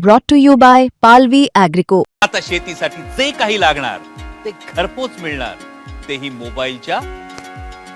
brought to you by Palvi Agrico. आता शेतीसाठी जे काही लागणार ते घरपोच मिळणार, तेही मोबाईलच्या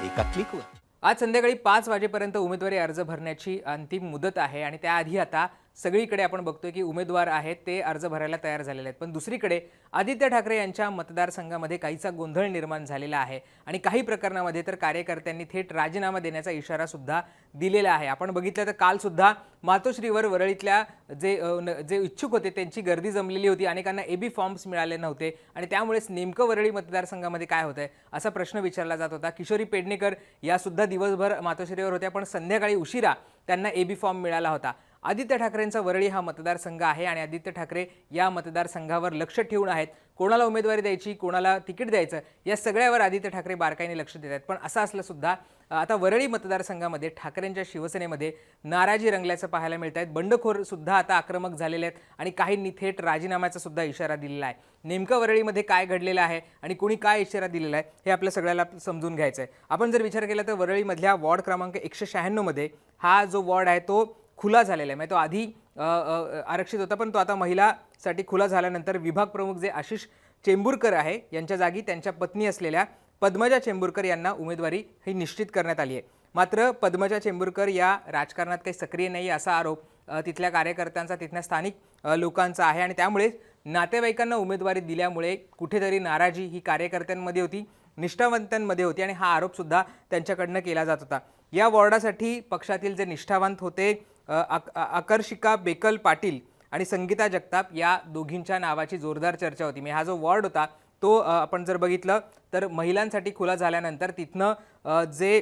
एका क्लिकवर। आज संध्याकाळी 5 वाजेपर्यंत उमेदवारी अर्ज भरण्याची अंतिम मुदत आहे आणि त्याआधी आता सगळीकडे आपण बघतोय की उमेदवार आहेत ते अर्ज भरायला तयार झालेले आहेत। पण दुसरीकडे आदित्य ठाकरे यांच्या मतदारसंघामध्ये काहीसा गोंधळ निर्माण झालेला आहे आणि काही प्रकरणामध्ये तर कार्यकर्त्यांनी थेट राजीनामा देण्याचा इशारा सुद्धा दिलेला आहे। आपण बघितलं तर काल सुद्धा मातोश्रीवर वरळीतल्या जे इच्छुक होते त्यांची गर्दी जमलेली होती, अनेकांना एबी फॉर्म्स मिळाले नव्हते आणि त्यामुळेच नेमकं वरळी मतदारसंघामध्ये काय होतंय असा प्रश्न विचारला जात होता। किशोरी पेडणेकर या सुद्धा दिवसभर मातोश्रीवर होत्या, पण संध्याकाळी उशिरा त्यांना एबी फॉर्म मिळाला होता। आदित्य ठाकरेंचा वरळी हा मतदारसंघ आहे आणि आदित्य ठाकरे या मतदारसंघावर लक्ष ठेवून आहेत। कोणाला उमेदवारी द्यायची, कोणाला तिकीट द्यायचं, या सगळ्यावर आदित्य ठाकरे बारकाईने लक्ष देत आहेत। पण असं असलं सुद्धा आता वरळी मतदारसंघामध्ये ठाकरेंच्या शिवसेनेमध्ये नाराजी रंगल्याचं पाहायला मिळत आहेत। बंडखोर सुद्धा आता आक्रमक झालेले आहेत आणि काहींनी थेट राजीनाम्याचा सुद्धा इशारा दिलेला आहे। नेमकं वरळीमध्ये काय घडलेलं आहे आणि कोणी काय इशारा दिलेला आहे हे आपल्या सगळ्याला समजून घ्यायचं आहे। आपण जर विचार केला तर वरळीमधल्या वॉर्ड क्रमांक 196 मध्ये हा जो वॉर्ड आहे तो खुला झालेला आहे। म्हणजे तो आधी आरक्षित होता, पण तो आता महिलासाठी खुला झाल्यानंतर विभाग प्रमुख जे आशिष चेंबूरकर आहे यांच्या जागी त्यांच्या पत्नी असलेल्या पद्मजा चेंबूरकर यांना उमेदवारी ही निश्चित करण्यात आली आहे। मात्र पद्मजा चेंबूरकर या राजकारणात काही सक्रिय नाही असा आरोप तिथल्या कार्यकर्त्यांचा, तिथल्या स्थानिक लोकांचा आहे आणि त्यामुळे नातेवाईकांना उमेदवारी दिल्यामुळे कुठेतरी नाराजी ही कार्यकर्त्यांमध्ये होती, निष्ठावंतांमध्ये होती आणि हा आरोप सुद्धा त्यांच्याकडनं केला जात होता। या वॉर्डासाठी पक्षातील जे निष्ठावंत होते आकर्षिका बेकल पाटील आणि संगीता जगताप या दोघींच्या नावाची जोरदार चर्चा होती। मी हा जो वॉर्ड होता तो आपण जर बघितलं तर महिलांसाठी खुला झाल्यानंतर तिथनं जे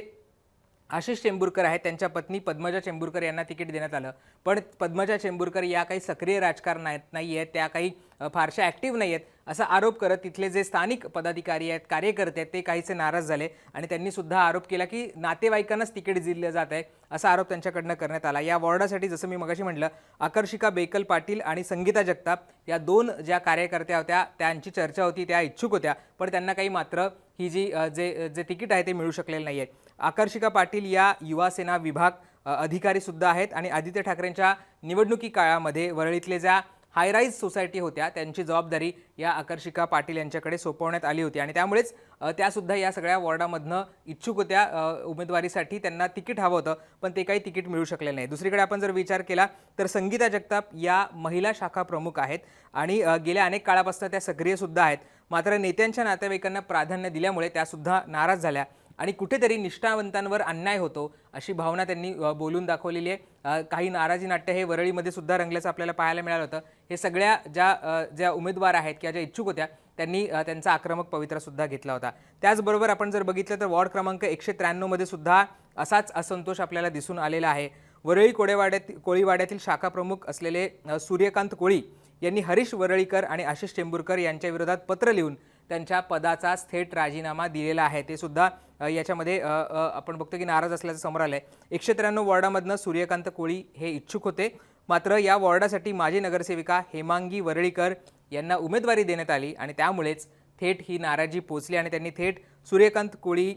आशिष चेंबूरकर आहेत त्यांच्या पत्नी पद्मजा चेंबूरकर यांना तिकीट देण्यात आलं, पण पद्मजा चेंबूरकर या काही सक्रिय राजकारणात नाही आहेत, त्या काही फारशा ॲक्टिव्ह नाही आहेत असा आरोप करत तिथले जे स्थानिक पदाधिकारी आहेत, कार्यकर्ते आहेत ते काहीसे नाराज झाले आणि त्यांनी सुद्धा आरोप केला की नातेवाईकांनाच तिकीट दिलं जात आहे असा आरोप त्यांच्याकडनं करण्यात आला। या वॉर्डासाठी जसं मी मगाशी म्हटलं आकर्षिका बेकल पाटील आणि संगीता जगताप या दोन ज्या कार्यकर्त्या होत्या त्यांची चर्चा होती, त्या इच्छुक होत्या, पण त्यांना काही मात्र ही जे तिकीट आहे ते मिळू शकलेलं नाही आहे। आकर्षिका पाटील या युवा सेना विभाग अधिकारी सुद्धा आहेत आणि आदित्य ठाकरेंच्या निवडणुकी काळामध्ये वरळीतले ज्या हायराईज सोसायटी होत्या त्यांची जबाबदारी या आकर्षिका पाटील यांच्याकडे सोपवण्यात आली होती आणि त्यामुळेच त्यासुद्धा या सगळ्या वॉर्डामधनं इच्छुक होत्या उमेदवारीसाठी, त्यांना तिकीट हवं होतं पण ते काही तिकीट मिळू शकले नाही। दुसरीकडे आपण जर विचार केला तर संगीता जगताप या महिला शाखा प्रमुख आहेत आणि गेल्या अनेक काळापासून त्या सक्रिय सुद्धा आहेत, मात्र नेत्यांच्या नातेवाईकांना प्राधान्य दिल्यामुळे त्यासुद्धा नाराज झाल्या आणि कुठेतरी निष्ठावंतांवर अन्याय होतो अशी भावना त्यांनी बोलून दाखवलेली आहे। काही नाराजी नाट्य हे वरळीमध्ये सुद्धा रंगल्याचं आपल्याला पाहायला मिळालं होतं। हे सगळ्या ज्या उमेदवार आहेत किंवा ज्या इच्छुक होत्या त्यांनी त्यांचा आक्रमक पवित्रा सुद्धा घेतला होता। त्याचबरोबर आपण जर बघितलं तर वॉर्ड क्रमांक 193 मध्ये सुद्धा असाच असंतोष आपल्याला दिसून आलेला आहे। वरळी कोळीवाड्यातील शाखा प्रमुख असलेले सूर्यकांत कोळी यांनी हरीश वरळीकर आणि आशिष चेंबूरकर यांच्या विरोधात पत्र लिहून त्यांच्या पदाचा थेट राजीनामा दिलेला आहे। ते सुद्धा याच्यामध्ये आपण बघतो की नाराज असल्याचं समोर आलंय। 193 वॉर्डामधनं सूर्यकांत कोळी हे इच्छुक होते, मात्र या वॉर्डासाठी माजी नगरसेविका हेमांगी वरळीकर यांना उमेदवारी देण्यात आली आणि त्यामुळेच थेट ही नाराजी पोचली आणि त्यांनी थेट सूर्यकांत कोळी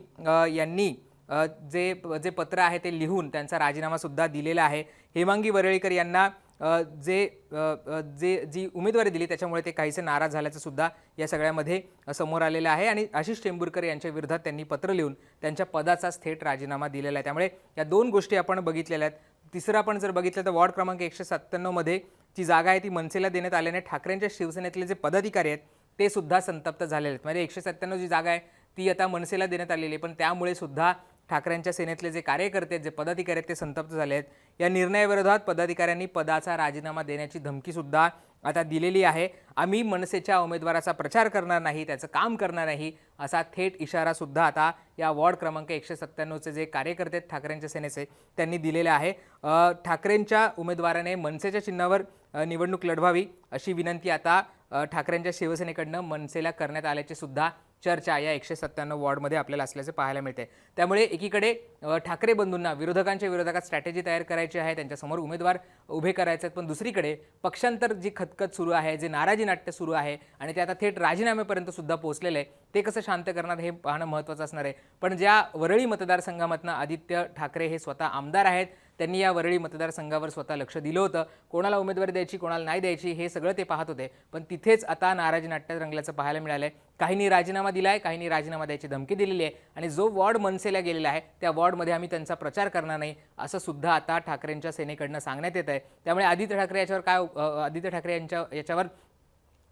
यांनी जे पत्र आहे ते लिहून त्यांचा राजीनामा सुद्धा दिलेला आहे। हेमांगी वरळीकर यांना जी उमेदवारी दिली त्याच्यामुळे ते काहीसे नाराज झाल्याचं सुद्धा या सगळ्यामध्ये समोर आलेलं आहे आणि आशिष चेंबूरकर यांच्या विरोधात त्यांनी पत्र लिहून त्यांच्या पदाचाच थेट राजीनामा दिलेला आहे। त्यामुळे या दोन गोष्टी आपण बघितलेल्या आहेत। तिसरं आपण जर बघितलं तर वॉर्ड क्रमांक 197 मध्ये जी जागा आहे ती मनसेला देण्यात आल्याने ठाकरेंच्या शिवसेनेतले जे पदाधिकारी आहेत ते सुद्धा संतप्त झालेले आहेत। म्हणजे 197 जी जागा आहे ती आता मनसेला देण्यात आलेली आहे, पण त्यामुळे सुद्धा ठाकरेंच्या सेनेतले जे कार्यकर्ते आहेत, जे पदाधिकारी आहेत ते संतप्त झाले आहेत। या निर्णयाविरोधात पदाधिकाऱ्यांनी पदाचा राजीनामा देण्याची धमकी सुद्धा आता दिलेली आहे। आम्ही मनसेच्या उमेदवाराचा प्रचार करणार नाही, त्याचं काम करणार नाही असा थेट इशारा सुद्धा आता या वॉर्ड क्रमांक 197 जे कार्यकर्ते आहेत ठाकरेंच्या सेनेचे त्यांनी दिलेले आहे। ठाकरेंच्या उमेदवाराने मनसेच्या चिन्हावर निवडणूक लढवावी अशी विनंती आता ठाकरेंच्या शिवसेनेकडनं मनसेला करण्यात आल्याची सुद्धा चर्चा या 197 वॉर्डमध्ये आपल्याला असल्याचे पाहायला मिळते। त्यामुळे एकीकडे ठाकरे बंधूंना विरोधकांच्या विरोधात स्ट्रॅटेजी तयार करायची आहे, त्यांच्यासमोर उमेदवार उभे करायचे आहेत, पण दुसरीकडे पक्षांतर जी खतखत सुरू आहे, जे नाराजी नाट्य सुरू आहे आणि ते आता थेट राजीनाम्यापर्यंत सुद्धा पोहोचलेलं आहे, ते कसं शांत करणार हे पाहणं महत्त्वाचं असणार आहे। पण ज्या वरळी मतदारसंघामधनं आदित्य ठाकरे हे स्वतः आमदार आहेत, त्यांनी या वरळी मतदारसंघावर स्वतः लक्ष दिलं होतं. कोणाला उमेदवारी द्यायची, कोणाला नाही द्यायची हे सगळं ते पाहत होते. पण तिथेच आता नाराजी नाट्यात रंगल्याचं पाहायला मिळालंय. काहींनी राजीनामा दिला आहे, काहींनी राजीनामा द्यायची धमकी दिलेली आहे आणि जो वॉर्ड मनसेला गेलेला आहे त्या वॉर्डमध्ये आम्ही त्यांचा प्रचार करणार नाही असं सुद्धा आता ठाकरेंच्या सेनेकडनं सांगण्यात येत आहे. त्यामुळे आदित्य ठाकरे याच्यावर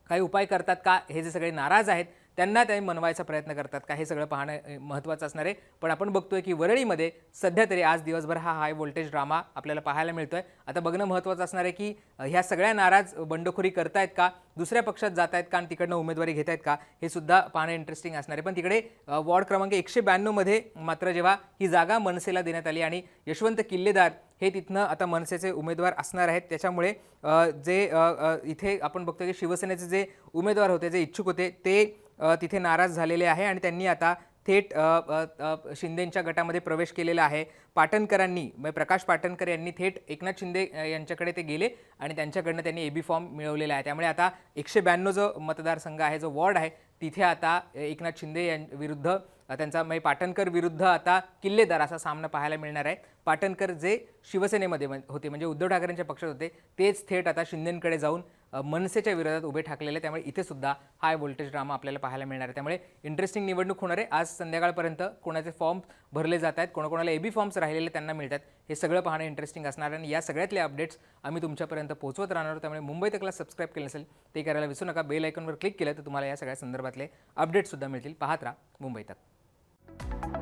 काही उपाय करतात का, हे जे सगळे नाराज आहेत त्यांना ते मनवायचा प्रयत्न करतात का, हे सगळं पाहणं महत्त्वाचं असणार आहे. पण आपण बघतोय की वरळीमध्ये सध्या तरी आज दिवसभर हा हाय व्होल्टेज ड्रामा आपल्याला पाहायला मिळतोय. आता बघणं महत्त्वाचं असणार आहे की ह्या सगळ्या नाराज बंडखोरी करतायत का, दुसऱ्या पक्षात जात आहेत का आणि तिकडनं उमेदवारी घेत आहेत का, हे सुद्धा पाहणं इंटरेस्टिंग असणार आहे. पण तिकडे वॉर्ड क्रमांक 192 मध्ये मात्र जेव्हा ही जागा मनसेला देण्यात आली आणि यशवंत किल्लेदार हे तिथनं आता मनसेचे उमेदवार असणार आहेत, त्याच्यामुळे इथे आपण बघतो की शिवसेनेचे जे उमेदवार होते, जे इच्छुक होते ते तिथे नाराज झालेले आहे आणि त्यांनी आता थेट शिंदेंच्या गटामध्ये प्रवेश केलेला आहे. पाटणकरांनी म्हणजे प्रकाश पाटणकर यांनी थेट एकनाथ शिंदे यांच्याकडे ते गेले आणि त्यांच्याकडनं त्यांनी एबी फॉर्म मिळवलेला आहे. त्यामुळे आता 192 जो मतदारसंघ आहे, जो वॉर्ड आहे, तिथे आता एकनाथ शिंदे विरुद्ध त्यांचा म्हणजे पाटणकर विरुद्ध आता किल्लेदार असा सामना पाहायला मिळणार आहे. पाटणकर जे शिवसेनेमध्ये होते म्हणजे उद्धव ठाकरेंच्या पक्षात होते, तेच थेट आता शिंदेंकडे जाऊन मनसेच्या विरोधात उभे ठाकलेले. त्यामुळे इथे सुद्धा हाय व्होल्टेज ड्रामा आपल्याला पाहायला मिळणार आहे. त्यामुळे इंटरेस्टिंग निवडणूक होणार आहे. आज संध्याकाळपर्यंत कोणाचे फॉर्म भरले जात आहेत, कोणाकोणाला एबी फॉर्म्स राहिलेले त्यांना मिळतात, हे सगळं पाहणं इंटरेस्टिंग असणार आहे. आणि या सगळ्यातले अपडेट्स आम्ही तुमच्यापर्यंत पोहोचवत राहणार. त्यामुळे मुंबई तकला सबस्क्राईब केलं असेल ते करायला विसरू नका. बेल आयकॉनवर क्लिक केलं तर तुम्हाला या सगळ्या संदर्भातले अपडेट्ससुद्धा मिळतील. पाहत राहा मुंबई तक.